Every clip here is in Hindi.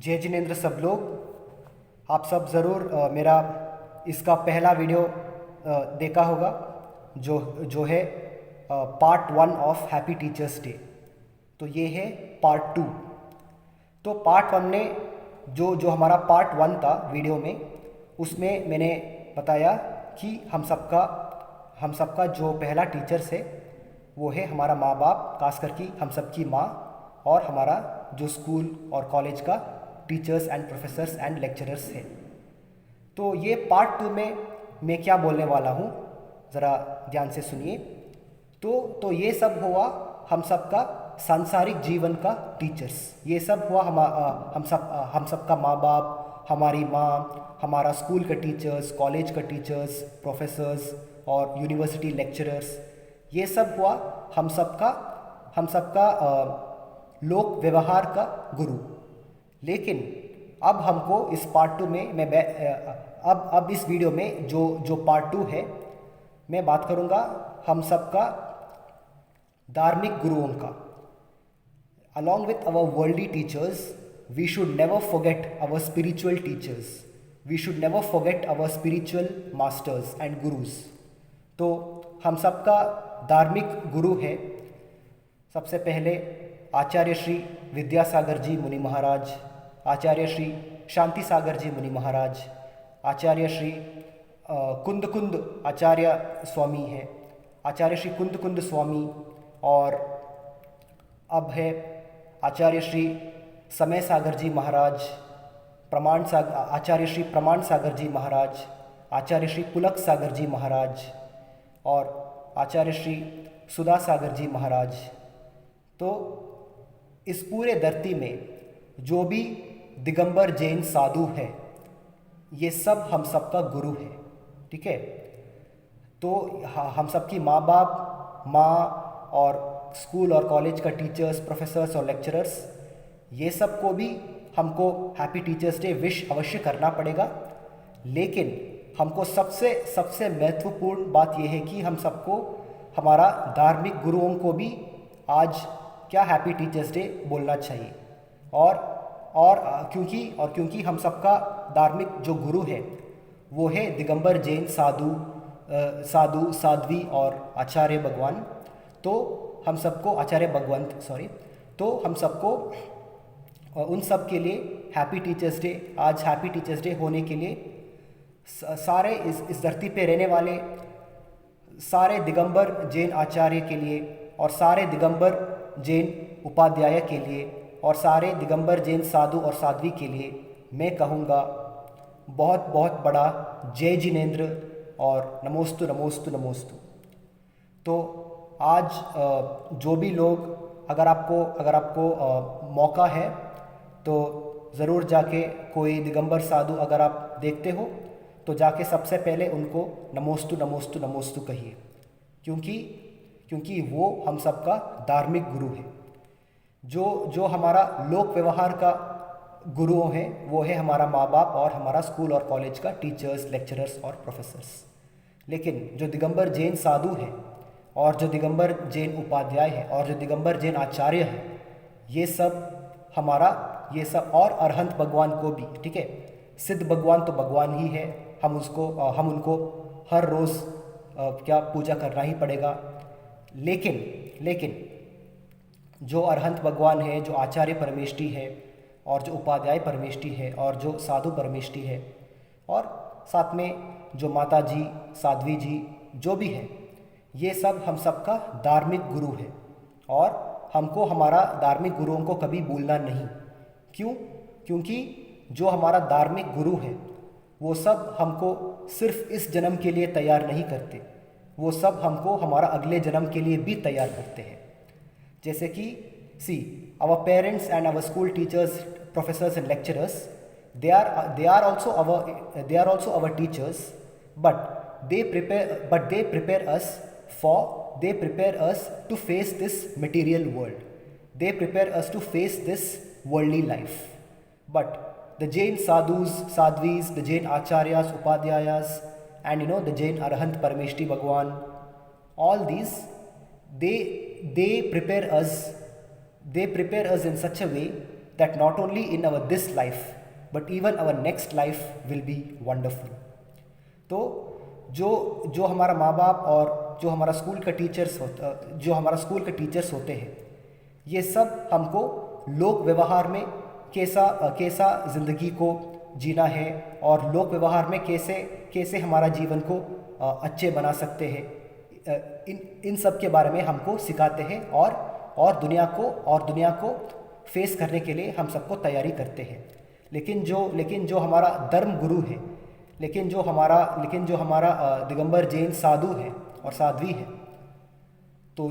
जय जिनेन्द्र सब लोग। आप सब ज़रूर मेरा इसका पहला वीडियो देखा होगा जो है part 1 of happy teachers day. तो ये है पार्ट 2। तो पार्ट 1 में जो जो हमारा पार्ट 1 था वीडियो में, उसमें मैंने बताया कि हम सबका जो पहला टीचर्स है वो है हमारा माँ बाप, खास करके हम सबकी माँ, और हमारा जो स्कूल और कॉलेज का teachers and professors and lecturers है। तो ये पार्ट 2 में मैं क्या बोलने वाला हूँ, ज़रा ध्यान से सुनिए। तो ये सब हुआ हम सबका सांसारिक जीवन का टीचर्स। ये सब हुआ हम सब का माँ बाप, हमारी माँ, हमारा स्कूल का टीचर्स, कॉलेज का टीचर्स, प्रोफेसर्स और यूनिवर्सिटी लेक्चरर्स। ये सब हुआ हम सबका लोक व्यवहार का गुरु। लेकिन अब हमको इस पार्ट 2 में अब इस वीडियो में जो पार्ट 2 है, मैं बात करूँगा हम सबका धार्मिक गुरुओं का। Along with our worldly teachers, we should never forget our spiritual teachers. We should never forget our spiritual masters and gurus. तो हम सबका धार्मिक गुरु है सबसे पहले आचार्य श्री विद्यासागर जी मुनि महाराज, आचार्य श्री शांति सागर जी मुनि महाराज, आचार्य श्री कुंद आचार्य स्वामी है, आचार्य श्री कुंद स्वामी, और अब है आचार्य श्री समय सागर जी महाराज, आचार्य श्री प्रमाण सागर जी महाराज, आचार्य श्री पुलक सागर जी महाराज, और आचार्य श्री सुधा सागर जी महाराज। तो इस पूरे धरती में जो भी दिगंबर जैन साधु है, ये सब हम सबका गुरु है, ठीक है। तो हम सबकी माँ बाप, माँ और स्कूल और कॉलेज का टीचर्स, प्रोफेसर्स और लेक्चरर्स, ये सब को भी हमको हैप्पी टीचर्स डे विश अवश्य करना पड़ेगा। लेकिन हमको सबसे महत्वपूर्ण बात यह है कि हम सबको हमारा धार्मिक गुरुओं को भी आज क्या हैप्पी टीचर्स डे बोलना चाहिए। और क्योंकि हम सबका धार्मिक जो गुरु है वो है दिगंबर जैन साध्वी और आचार्य भगवान। तो हम सबको आचार्य भगवंत तो हम सबको उन सब के लिए हैप्पी टीचर्स डे, आज हैप्पी टीचर्स डे होने के लिए सारे इस धरती पे रहने वाले सारे दिगंबर जैन आचार्य के लिए, और सारे दिगंबर जैन उपाध्याय के लिए, और सारे दिगंबर जैन साधु और साध्वी के लिए मैं कहूँगा बहुत बहुत बड़ा जय जिनेन्द्र और नमोस्तु नमोस्तु नमोस्तु। तो आज जो भी लोग, अगर आपको मौका है तो ज़रूर जाके कोई दिगंबर साधु अगर आप देखते हो तो जाके सबसे पहले उनको नमोस्तु नमोस्तु नमोस्तु कहिए, क्योंकि वो हम सबका धार्मिक गुरु है। जो हमारा लोक व्यवहार का गुरुओं है वो है हमारा माँ बाप और हमारा स्कूल और कॉलेज का टीचर्स, लेक्चरर्स और प्रोफेसर्स। लेकिन जो दिगंबर जैन साधु है, और जो दिगंबर जैन उपाध्याय है, और जो दिगंबर जैन आचार्य है, ये सब और अरहंत भगवान को भी, ठीक है, सिद्ध भगवान तो भगवान ही है, हम उनको हर रोज़ क्या पूजा करना ही पड़ेगा। लेकिन जो अरहंत भगवान है, जो आचार्य परमेष्टि है, और जो उपाध्याय परमेष्टि है, और जो साधु परमेष्टि है, और साथ में जो माता जी, साध्वी जी जो भी है, ये सब हम सबका धार्मिक गुरु है। और हमको हमारा धार्मिक गुरुओं को कभी भूलना नहीं। क्योंकि जो हमारा धार्मिक गुरु है वो सब हमको सिर्फ इस जन्म के लिए तैयार नहीं करते, वो सब हमको हमारा अगले जन्म के लिए भी तैयार करते हैं। जैसे कि our parents and our school teachers, professors and lecturers, they are also our teachers, but they prepare us to face this material world. They prepare us to face this worldly life. But the Jain sadhus, sadhvis, the Jain acharyas, upadhyayas, and the Jain arahant parameshti bhagwan, all these, they prepare us in such a way that not only in our this life but even our next life will be wonderful. तो जो हमारा माँ बाप और जो हमारा स्कूल का टीचर्स होते हैं, ये सब हमको लोक व्यवहार में कैसा ज़िंदगी को जीना है और लोक व्यवहार में कैसे हमारा जीवन को अच्छे बना सकते हैं, इन सब के बारे में हमको सिखाते हैं और दुनिया को फेस करने के लिए हम सबको तैयारी करते हैं. लेकिन जो हमारा धर्म गुरु है, लेकिन जो हमारा दिगंबर जैन साधु है और साध्वी है, तो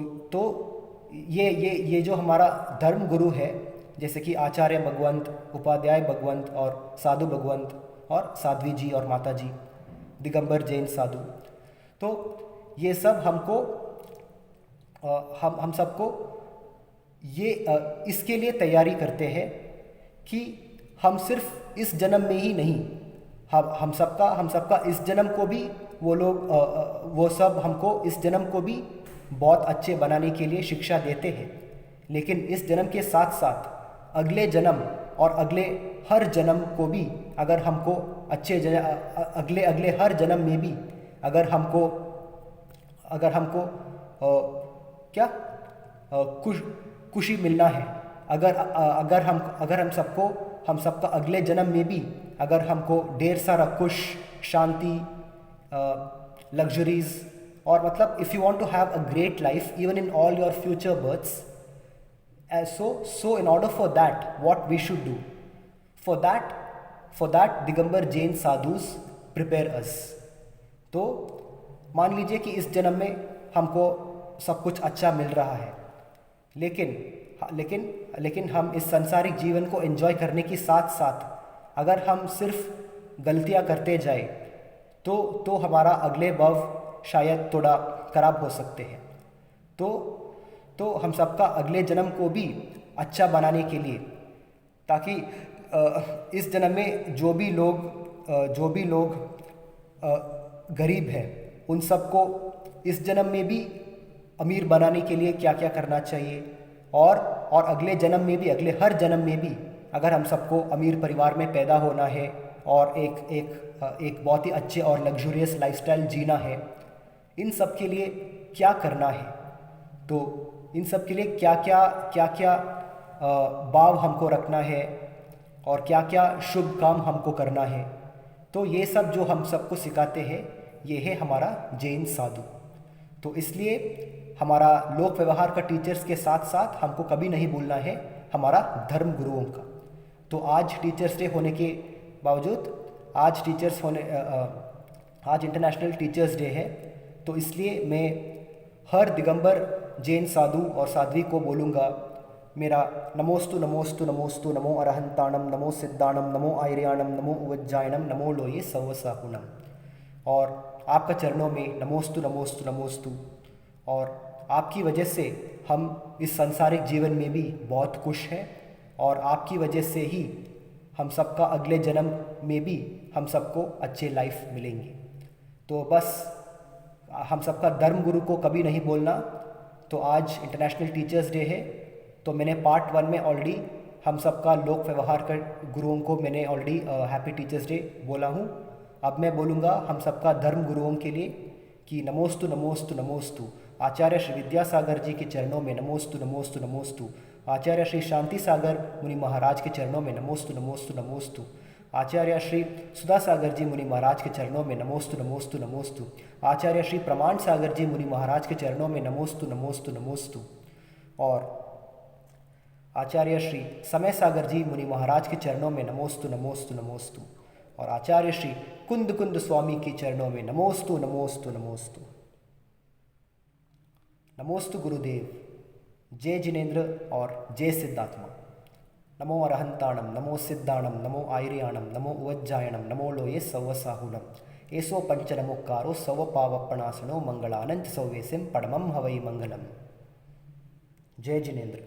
ये जो हमारा धर्म गुरु है, जैसे कि आचार्य भगवंत, उपाध्याय भगवंत और साधु भगवंत और साध्वी जी और माता जी, दिगंबर जैन साधु, तो ये सब हम सबको ये इसके लिए तैयारी करते हैं कि हम सिर्फ इस जन्म में ही नहीं, हम सबका इस जन्म को भी वो सब हमको इस जन्म को भी बहुत अच्छे बनाने के लिए शिक्षा देते हैं. लेकिन इस जन्म के साथ साथ अगले जन्म और अगले हर जन्म को भी अगर हमको अगले हर जन्म में भी अगर हमको खुशी मिलना है, अगर हम सबका अगले जन्म में भी अगर हमको ढेर सारा खुश, शांति, लग्जरीज, और मतलब if you want to have a great life even in all your future births, so in order for that, what we should do for that Digambar Jain sadhus prepare us. तो मान लीजिए कि इस जन्म में हमको सब कुछ अच्छा मिल रहा है, लेकिन हम इस सांसारिक जीवन को एंजॉय करने के साथ साथ अगर हम सिर्फ गलतियां करते जाए तो हमारा अगले भव शायद थोड़ा खराब हो सकते हैं. तो हम सबका अगले जन्म को भी अच्छा बनाने के लिए, ताकि इस जन्म में जो भी लोग गरीब हैं उन सबको इस जन्म में भी अमीर बनाने के लिए क्या क्या करना चाहिए, और अगले जन्म में भी, अगले हर जन्म में भी अगर हम सबको अमीर परिवार में पैदा होना है और एक बहुत ही अच्छे और लग्जूरियस लाइफस्टाइल जीना है, इन सब के लिए क्या करना है, तो इन सब के लिए क्या क्या भाव हमको रखना है और क्या क्या शुभ काम हमको करना है, तो ये सब जो हम सबको सिखाते हैं ये है हमारा जैन साधु. तो इसलिए हमारा लोक व्यवहार का टीचर्स के साथ साथ हमको कभी नहीं भूलना है हमारा धर्म गुरुओं का. तो आज टीचर्स डे होने के बावजूद आज इंटरनेशनल टीचर्स डे है, तो इसलिए मैं हर दिगंबर जैन साधु और साध्वी को बोलूँगा, मेरा नमोस्तु नमोस्तु नमोस्तु, नमो अरहंताणम, नमो सिद्धाणम, नमो आयर्याणम, नमो उवज्जायनम, नमो लोये सवसाहुनम. और आपका चरणों में नमोस्तु नमोस्तु नमोस्तु. और आपकी वजह से हम इस सांसारिक जीवन में भी बहुत खुश हैं, और आपकी वजह से ही हम सबका अगले जन्म में भी हम सबको अच्छे लाइफ मिलेंगे. तो बस हम सबका धर्म गुरु को कभी नहीं बोलना. तो आज इंटरनेशनल टीचर्स डे है, तो मैंने पार्ट 1 में ऑलरेडी हम सबका लोक व्यवहार का गुरुओं को मैंने ऑलरेडी हैप्पी टीचर्स डे बोला हूँ. अब मैं बोलूँगा हम सबका धर्म गुरुओं के लिए कि नमोस्तु नमोस्तु नमोस्तु. आचार्य श्री विद्यासागर जी के चरणों में नमोस्तु नमोस्तु नमोस्तु. आचार्य श्री शांति सागर मुनि महाराज के चरणों में नमोस्तु नमोस्तु नमोस्तु. आचार्य श्री सुधा सागर जी मुनि महाराज के चरणों में नमोस्तु नमोस्तु नमोस्तु. आचार्य श्री प्रमाण सागर जी मुनि महाराज के चरणों में नमोस्तु नमोस्तु नमोस्तु. और आचार्य श्री समय सागर जी मुनि महाराज के चरणों में नमोस्तु नमोस्तु नमोस्तु. और आचार्य श्री कुंद कुंद स्वामी के चरणों में नमोस्तु नमोस्तु नमोस्तु. नमोस्तु गुरुदेव. जय जिनेन्द्र और जय सिद्धात्मा. नमो अरहंताणम, नमो सिद्धाणम, नमो आयर्याणम, नमो उवज्जायणम, नमो लोये सवसाहुनम. एसो पंच नमोकारो सव पावपणासनो मंगलानंत सौवेसिम पडमम हवै मंगलम. जय जिनेन्द्र.